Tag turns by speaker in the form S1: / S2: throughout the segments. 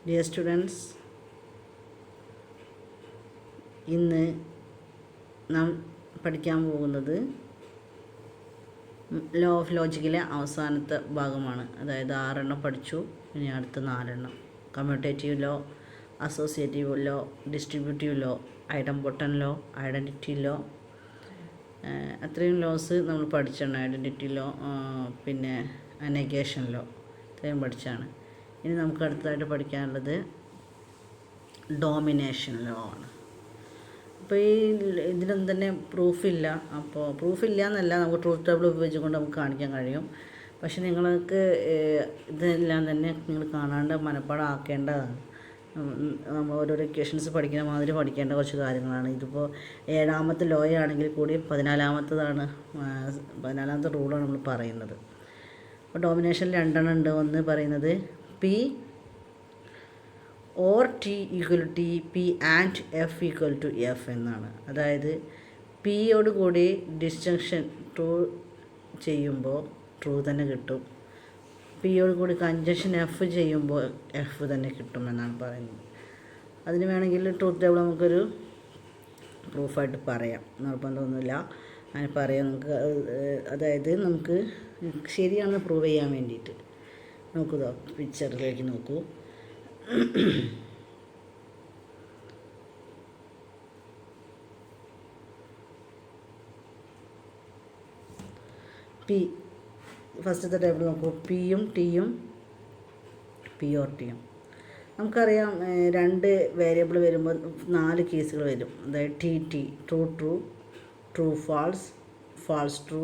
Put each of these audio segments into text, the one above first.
S1: Dear students, ഇന്ന് നാം പഠിക്കാൻ പോകുന്നത് ലോ ഓഫ് ലോജിക്കിലെ അവസാനത്തെ ഭാഗമാണ്. അതായത് 6 പഠിച്ചു. ഇനി അടുത്ത 4. Commutative law, associative law, distributive law, idempotent law, identity law, അത്രയും ലോസ് നമ്മൾ പഠിച്ചാണ്. ഐഡൻറ്റിറ്റി ലോ, പിന്നെ നെഗേഷൻ ലോ, ഇത്രയും പഠിച്ചാണ്. ഇനി നമുക്ക് അടുത്തതായിട്ട് പഠിക്കാനുള്ളത് ഡോമിനേഷൻ ലോ ആണ്. അപ്പോൾ ഇതിനൊന്നും തന്നെ പ്രൂഫില്ല. അപ്പോൾ പ്രൂഫില്ല എന്നല്ല, നമുക്ക് ട്രൂത്ത് ടേബിൾ ഉപയോഗിച്ചുകൊണ്ട് നമുക്ക് കാണിക്കാൻ കഴിയും. പക്ഷെ നിങ്ങൾക്ക് ഇതെല്ലാം തന്നെ നിങ്ങൾ കാണാണ്ട് മനപ്പാടം ആക്കേണ്ടതാണ്. നമ്മൾ ഓരോരോ ഇക്വേഷൻസ് പഠിക്കുന്ന മാതിരി പഠിക്കേണ്ട കുറച്ച് കാര്യങ്ങളാണ്. ഇതിപ്പോൾ 7ാമത്തെ ലോ ആണെങ്കിൽ കൂടി 14ാമത്തെ റൂളാണ് നമ്മൾ പറയുന്നത്. അപ്പോൾ ഡോമിനേഷൻ 2 ഉണ്ട്. ഒന്ന് പറയുന്നത് P or T equal to T, P and F equal to F എന്നാണ്. അതായത് പിയോട് കൂടി ഡിസ്ജങ്ഷൻ ട്രൂ ചെയ്യുമ്പോൾ ട്രൂ തന്നെ കിട്ടും. പിയോട് കൂടി കൺജങ്ഷൻ എഫ് ചെയ്യുമ്പോൾ എഫ് തന്നെ കിട്ടുമെന്നാണ് പറയുന്നത്. അതിന് വേണമെങ്കിൽ ട്രൂത്ത് ടേബിൾ നമുക്കൊരു പ്രൂഫായിട്ട് പറയാം, നിർബന്ധമൊന്നുമില്ല. അങ്ങനെ പറയാം നമുക്ക്. അതായത് നമുക്ക് ശരിയാണെന്ന് പ്രൂവ് ചെയ്യാൻ വേണ്ടിയിട്ട് നോക്കുക. പിക്ചറിലേക്ക് നോക്കൂ. പി ഫസ്റ്റത്തെ ടേബിൾ നോക്കൂ. പിയും ടിയും, പി ഓർ ടിയും നമുക്കറിയാം. 2 വേരിയബിൾ വരുമ്പോൾ 4 കേസുകൾ വരും. അതായത് T T, true true, true false, false true,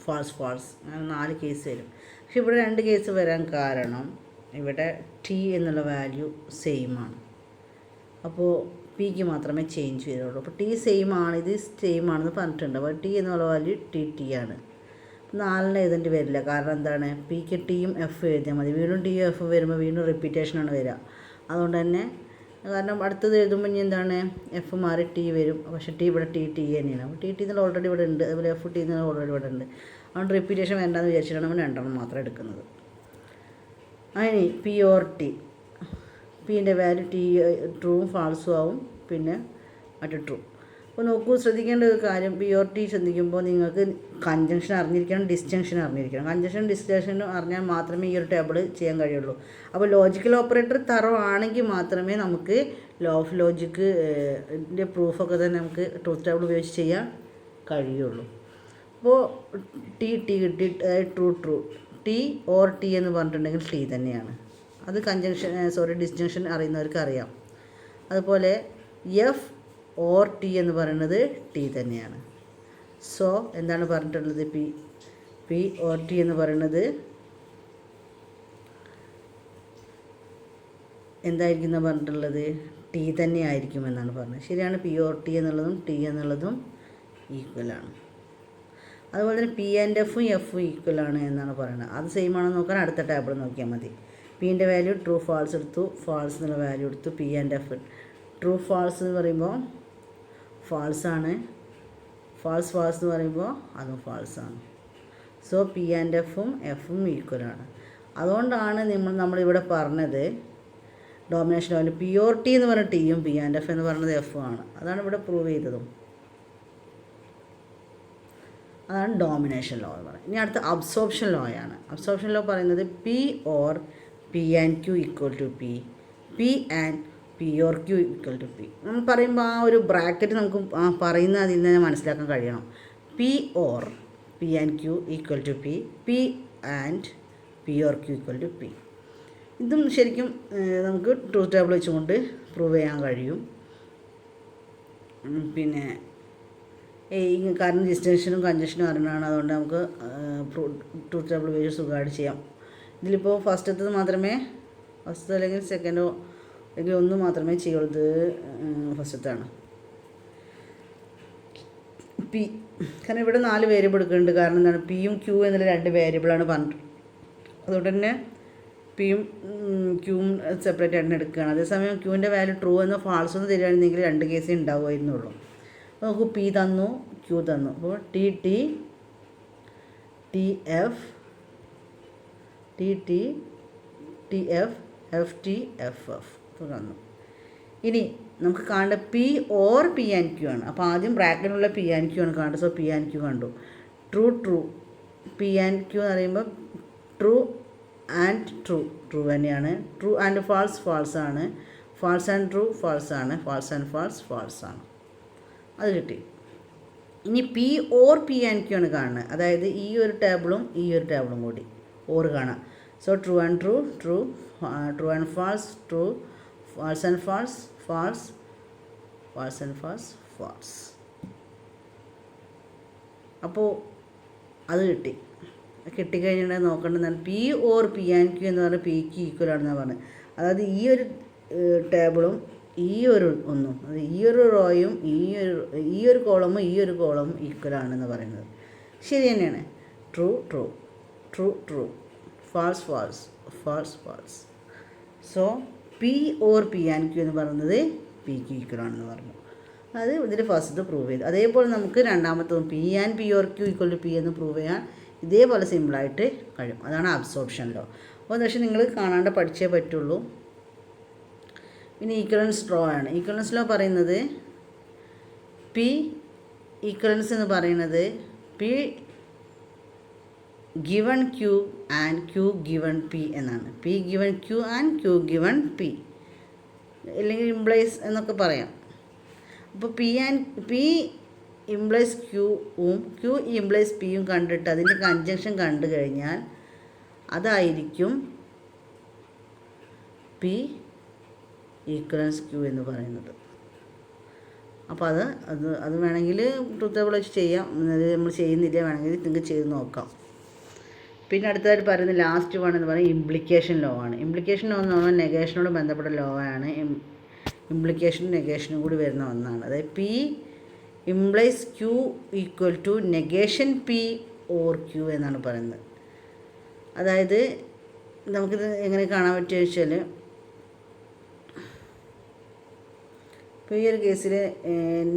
S1: false false, അങ്ങനെ 4 കേസ് വരും. പക്ഷെ ഇവിടെ 2 കേസ് വരാൻ കാരണം ഇവിടെ ടി എന്നുള്ള വാല്യൂ സെയിം ആണ്. അപ്പോൾ പിക്ക് മാത്രമേ ചേഞ്ച് വരുള്ളൂ. അപ്പോൾ ടി സെയിം ആണ്, ഇത് സെയിം ആണെന്ന് പറഞ്ഞിട്ടുണ്ട്. അപ്പോൾ ടി എന്നുള്ള വാല്യൂ ടി ടി ആണ്. 4 എഴുതേണ്ടി വരില്ല. കാരണം എന്താണ്, പിക്ക് ടിയും എഫ് എഴുതിയാൽ മതി. വീണ്ടും ടിയും എഫ് വരുമ്പോൾ വീണ്ടും റിപ്പീറ്റേഷനാണ് വരിക. അതുകൊണ്ട് തന്നെ, കാരണം അടുത്തത് എഴുതുമ്പോൾ ഇനി എന്താണ്, എഫ് മാറി ടി വരും. പക്ഷേ ടി ഇവിടെ ടി ടി തന്നെയാണ്. അപ്പോൾ ടി ടി എന്നുള്ള ഓൾറെഡി ഇവിടെ ഉണ്ട്. അതുപോലെ എഫ് ടി എന്നുള്ള ഓൾറെഡി ഇവിടെ ഉണ്ട്. അതുകൊണ്ട് റിപ്പീറ്റേഷൻ വേണ്ടെന്ന് വിചാരിച്ചിട്ടാണ് നമ്മൾ 2 മാത്രം എടുക്കുന്നത്. അതിന് പി ഓർ ടി, പിൻ്റെ വാല്യൂ ടി ട്രൂവും ഫാൾസും ആവും, പിന്നെ മറ്റു ട്രൂ. അപ്പോൾ നോക്കൂ, ശ്രദ്ധിക്കേണ്ട ഒരു കാര്യം, പി ഓർ ടി ശ്രദ്ധിക്കുമ്പോൾ നിങ്ങൾക്ക് കൺജങ്ഷൻ അറിഞ്ഞിരിക്കണം, ഡിസ്ജങ്ഷൻ അറിഞ്ഞിരിക്കണം. കൺജങ്ഷൻ ഡിസ്ജങ്ഷനും അറിഞ്ഞാൽ മാത്രമേ ഈ ഒരു ടേബിൾ ചെയ്യാൻ കഴിയുള്ളൂ. അപ്പോൾ ലോജിക്കൽ ഓപ്പറേറ്റർ തറവാണെങ്കിൽ മാത്രമേ നമുക്ക് ലോ ഓഫ് ലോജിക്കിൻ്റെ പ്രൂഫൊക്കെ തന്നെ നമുക്ക് ട്രൂത്ത് ടേബിൾ ഉപയോഗിച്ച് ചെയ്യാൻ കഴിയുള്ളൂ. അപ്പോൾ ടി ടി കിട്ടി, true true. T or T എന്ന് പറഞ്ഞിട്ടുണ്ടെങ്കിൽ ടി തന്നെയാണ്. അത് ഡിസ്ജങ്ഷൻ അറിയുന്നവർക്ക് അറിയാം. അതുപോലെ എഫ് ഓർ ടി എന്ന് പറയുന്നത് ടി തന്നെയാണ്. സോ എന്താണ് പറഞ്ഞിട്ടുള്ളത്, പി ഓർ ടി എന്ന് പറയുന്നത് എന്തായിരിക്കും പറഞ്ഞിട്ടുള്ളത്, ടി തന്നെ ആയിരിക്കും എന്നാണ് പറഞ്ഞത്. ശരിയാണ്, പി ഓർ ടി എന്നുള്ളതും ടി എന്നുള്ളതും ഈക്വലാണ്. അതുപോലെ തന്നെ പി ആൻഡ് എഫും എഫും ഈക്വലാണ് എന്നാണ് പറയുന്നത്. അത് സെയിം ആണെന്ന് നോക്കാൻ അടുത്ത ടേബിൾ നോക്കിയാൽ മതി. പിൻ്റെ വാല്യൂ ട്രൂ ഫാൾസ് എടുത്തു, ഫാൾസ് എന്നുള്ള വാല്യൂ എടുത്തു. P and F, true false എന്ന് പറയുമ്പോൾ ഫാൾസാണ്, ഫാൾസ് ഫാൾസ് എന്ന് പറയുമ്പോൾ അതും ഫാൾസാണ്. സോ പി ആൻഡ് എഫും ഈക്വലാണ്. അതുകൊണ്ടാണ് നമ്മളിവിടെ പറഞ്ഞത് domination value P or T എന്ന് പറഞ്ഞ ടിയും പി ആൻഡ് എഫ് എന്ന് പറയുന്നത് എഫും ആണ്. അതാണ് ഇവിടെ പ്രൂവ് ചെയ്തതും. അതാണ് ഡോമിനേഷൻ ലോ എന്ന് പറയുന്നത്. ഇനി അടുത്ത അബ്സോർപ്ഷൻ ലോയാണ്. അബ്സോർപ്ഷൻ ലോ പറയുന്നത് P or P and Q equal to P, P and P or Q equal to P. നമ്മൾ പറയുമ്പോൾ ആ ഒരു ബ്രാക്കറ്റ് നമുക്ക് പറയുന്ന അതിൽ നിന്ന് മനസ്സിലാക്കാൻ കഴിയണം. P or P and Q equal to P, P and P or Q equal to P. ഇതും ശരിക്കും നമുക്ക് ട്രൂത്ത് ടേബിൾ വെച്ചുകൊണ്ട് പ്രൂവ് ചെയ്യാൻ കഴിയും. പിന്നെ കാരണം ഡിസ്റ്റൻഷനും കൺജക്ഷനും അറിയണമാണ്. അതുകൊണ്ട് നമുക്ക് ട്രൂത്ത് ടേബിൾ ഉപയോഗിച്ച് സുഖമായിട്ട് ചെയ്യാം. ഇതിലിപ്പോൾ ഫസ്റ്റത്തത് മാത്രമേ, ഫസ്റ്റ് അല്ലെങ്കിൽ സെക്കൻഡോ അല്ലെങ്കിൽ ഒന്ന് മാത്രമേ ചെയ്യുള്ളൂ. ഇത് ഫസ്റ്റത്താണ് പി. കാരണം ഇവിടെ 4 വേരിയബിൾ എടുക്കുന്നുണ്ട്. കാരണം എന്താണ്, പിയും ക്യൂ എന്നുള്ള 2 വേരിയബിളാണ് പറഞ്ഞിട്ട്. അതുകൊണ്ട് തന്നെ പിയും ക്യൂവും സെപ്പറേറ്റ് ആയിട്ട് എടുക്കുകയാണ്. അതേസമയം ക്യൂവിൻ്റെ വാല്യൂ ട്രൂ എന്നോ ഫാൾസ് എന്നോ തരികയാണെങ്കിൽ 2 കേസേ ഉണ്ടാവുമായിരുന്നുള്ളൂ. നമുക്ക് പി തന്നു, ക്യൂ തന്നു. അപ്പോൾ T T, T F, T T, T F, F T F F തന്നു. ഇനി നമുക്ക് കാണേണ്ട P or P and Q ആണ്. അപ്പോൾ ആദ്യം ബ്രാക്കറ്റിലുള്ള പി ആൻഡ് ക്യൂ ആണ് കാണേണ്ടത്. സോ പി ആൻഡ് ക്യൂ കണ്ടു. True true P and Q എന്ന് പറയുമ്പോൾ ട്രൂ ആൻഡ് ട്രൂ തന്നെയാണ്. ട്രൂ ആൻഡ് ഫാൾസ് ഫാൾസ് ആണ്. ഫാൾസ് ആൻഡ് ട്രൂ ഫാൾസ് ആണ്. ഫാൾസ് ആൻഡ് ഫാൾസ് ഫാൾസ് ആണ്. അത് കിട്ടി. ഇനി P or P and Q ആണ് കാണുന്നത്. അതായത് ഈ ഒരു ടേബിളും ഈ ഒരു ടേബിളും കൂടി ഓർ കാണാം. So true and true true, true and false true, false and false false, false and false false. അപ്പോൾ അത് കിട്ടി. കിട്ടിക്കഴിഞ്ഞിട്ടുണ്ടെങ്കിൽ നോക്കേണ്ടതാണ് P or P and Q എന്ന് പറഞ്ഞാൽ പിക്ക് ഈക്വൽ ആണെന്നാണ് പറഞ്ഞത്. അതായത് ഈ ഒരു ടേബിളും ഈ ഒരു ഒന്നും, അത് ഈ ഒരു റോയും ഈ ഒരു കോളമും ഈ ഒരു കോളമും ഈക്വൽ ആണെന്ന് പറയുന്നത് ശരി തന്നെയാണ്. True true true true, false false false false. So P or P and Q എന്ന് പറയുന്നത് പിക്ക് ഈക്വൽ ആണെന്ന് പറഞ്ഞു. അത് ഇതിൽ ഫസ്റ്റ് പ്രൂവ് ചെയ്തു. അതേപോലെ നമുക്ക് രണ്ടാമത്തതും P and P or Q equal to P എന്ന് പ്രൂവ് ചെയ്യാൻ ഇതേപോലെ സിമ്പിളായിട്ട് കഴിയും. അതാണ് അബ്സോർപ്ഷൻ ലോ. അപ്പോൾ എന്താ വെച്ചാൽ നിങ്ങൾ കാണാണ്ട് പഠിച്ചേ പറ്റുള്ളൂ. പിന്നെ ഈക്വലൻസ് ലോ ആണ്. ഈക്വലൻസ് ലോ പറയുന്നത് പി ഈക്വലൻസ് എന്ന് പറയുന്നത് P given Q and Q given P എന്നാണ്. P given Q and Q given P, അല്ലെങ്കിൽ ഇംപ്ലൈസ് എന്നൊക്കെ പറയാം. അപ്പോൾ പി ഇംപ്ലൈസ് ക്യൂവും ക്യൂ ഇംപ്ലൈസ് പിയും കണ്ടിട്ട് അതിൻ്റെ കൺജങ്ഷൻ കണ്ടു കഴിഞ്ഞാൽ അതായിരിക്കും പി ഈക്വലൻസ് ക്യൂ എന്ന് പറയുന്നത്. അപ്പോൾ അത് വേണമെങ്കിൽ ട്രൂത്ത് ടേബിൾ വെച്ച് ചെയ്യാം. അത് നമ്മൾ ചെയ്യുന്നില്ല, വേണമെങ്കിൽ നിങ്ങൾക്ക് ചെയ്ത് നോക്കാം. പിന്നെ അടുത്തതായിട്ട് പറയുന്നത് ലാസ്റ്റ് വൺ എന്ന് പറയുന്നത് ഇംപ്ലിക്കേഷൻ ലോ ആണ്. ഇംപ്ലിക്കേഷൻ ലോ എന്ന് പറഞ്ഞാൽ നെഗേഷനോട് ബന്ധപ്പെട്ട ലോ ആണ്. ഇംപ്ലിക്കേഷനും നെഗേഷനും കൂടി വരുന്ന ഒന്നാണ്. അതായത് P implies Q equal to negation P or Q എന്നാണ് പറയുന്നത്. അതായത് നമുക്കിത് എങ്ങനെ കാണാൻ പറ്റുക വെച്ചാൽ, ഇപ്പോൾ ഈ ഒരു കേസിൽ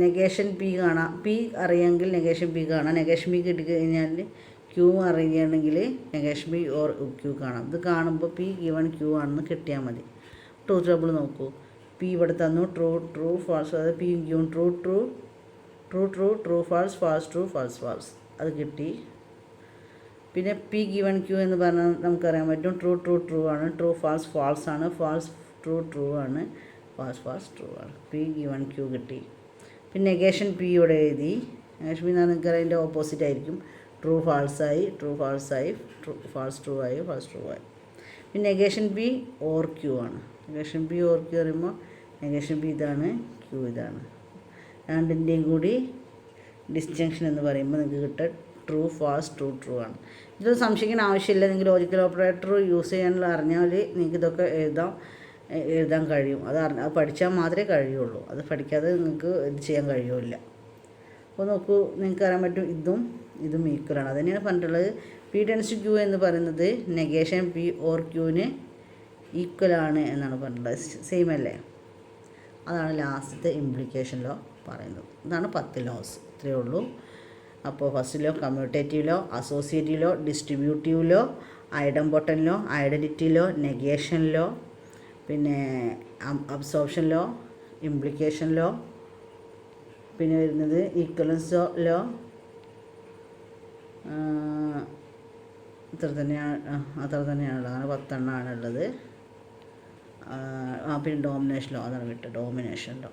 S1: നെഗേഷൻ പി കാണാം. പി അറിയാമെങ്കിൽ നെഗേഷൻ പി കാണാം. നെഗേഷൻ പി കിട്ടിക്കഴിഞ്ഞാൽ ക്യൂ അറിയുകയാണെങ്കിൽ നെഗേഷൻ പി ഓർ ക്യൂ കാണാം. ഇത് കാണുമ്പോൾ പി ഗിവൺ ക്യൂ ആണെന്ന് കിട്ടിയാൽ മതി. ട്രൂത്ത് ടേബിൾ നോക്കൂ. പി ഇവിടെ തന്നു ട്രൂ ട്രൂ ഫാൾസ്, അതായത് P given true true true true true false false true false false, അത് കിട്ടി. പിന്നെ പി ഗിവൺ ക്യൂ എന്ന് പറഞ്ഞാൽ നമുക്കറിയാൻ പറ്റും ട്രൂ ട്രൂ ട്രൂ ആണ്, ട്രൂ ഫാൾസ് ഫാൾസ് ആണ്, ഫാൾസ് ട്രൂ ട്രൂ ആണ്, ഫാൾസ് ഫാൾസ് ട്രൂ ആണ്. പി ഗിവൺ ക്യൂ കിട്ടി. പിന്നെ നെഗേഷൻ പി ഇവിടെ എഴുതി. നെഗേഷൻ പി എന്ന് പറഞ്ഞാൽ നിങ്ങൾക്ക് അതിൻ്റെ ഓപ്പോസിറ്റ് ആയിരിക്കും. ട്രൂ ഫാൾസായി, ട്രൂ ഫാൾസായി, ഫാൾസ് ട്രൂ ആയി, ഫാൾസ് ട്രൂ ആയി. പിന്നെ നെഗേഷൻ പി ഓർ ക്യൂ ആണ്. നെഗേഷൻ പി ഓർ ക്യൂ പറയുമ്പോൾ നെഗേഷൻ പി ഇതാണ്, ക്യൂ ഇതാണ്. രണ്ടിൻ്റെയും കൂടി ഡിസ്ജങ്ഷൻ എന്ന് പറയുമ്പോൾ നിങ്ങൾക്ക് കിട്ടുക ട്രൂ ഫാൾസ് ട്രൂ ട്രൂ ആണ്. ഇതൊന്നും സംശയിക്കേണ്ട ആവശ്യമില്ല. നിങ്ങൾക്ക് ലോജിക്കൽ ഓപ്പറേറ്റർ യൂസ് ചെയ്യാനുള്ള അറിഞ്ഞാൽ നിങ്ങൾക്ക് ഇതൊക്കെ എഴുതാൻ കഴിയും. അത് പഠിച്ചാൽ മാത്രമേ കഴിയുള്ളൂ. അത് പഠിക്കാതെ നിങ്ങൾക്ക് ഇത് ചെയ്യാൻ കഴിയില്ല. അപ്പോൾ നോക്കൂ, നിങ്ങൾക്ക് അറിയാൻ പറ്റും ഇതും ഈക്വലാണ്. അത് തന്നെയാണ് പറഞ്ഞിട്ടുള്ളത്. പി ടെൻസ് ടു ക്യൂ എന്ന് പറയുന്നത് നെഗേഷൻ പി ഓർ ക്യൂവിന് ഈക്വലാണ് എന്നാണ് പറഞ്ഞിട്ടുള്ളത്. സെയിം അല്ലേ? അതാണ് ലാസ്റ്റത്തെ ഇംപ്ലിക്കേഷൻ ലോ പറയുന്നത്. ഇതാണ് 10 ലോസ്. ഇത്രയേ ഉള്ളൂ. അപ്പോൾ first law commutative law, associative law, distributive law, idempotent law, identity law, negation law, പിന്നെ അബ്സോർപ്ഷൻ ലോ, ഇംപ്ലിക്കേഷൻ ലോ, പിന്നെ വരുന്നത് ഈക്വലൻസ് ലോ. അത്ര തന്നെയാണുള്ളത്. അങ്ങനെ 10 എണ്ണമാണുള്ളത്. പിന്നെ ഡോമിനേഷൻ ലോ, അതാണ് വിട്ടത്, ഡോമിനേഷൻ ലോ.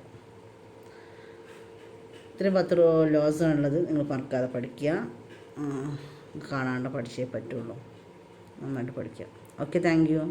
S1: ഇത്രയും 10 ലോസാണുള്ളത്. നിങ്ങൾ മറക്കാതെ പഠിക്കുക. കാണാണ്ട് പഠിച്ചേ പറ്റുള്ളൂ. നന്നായിട്ട് പഠിക്കുക. Okay, thank you.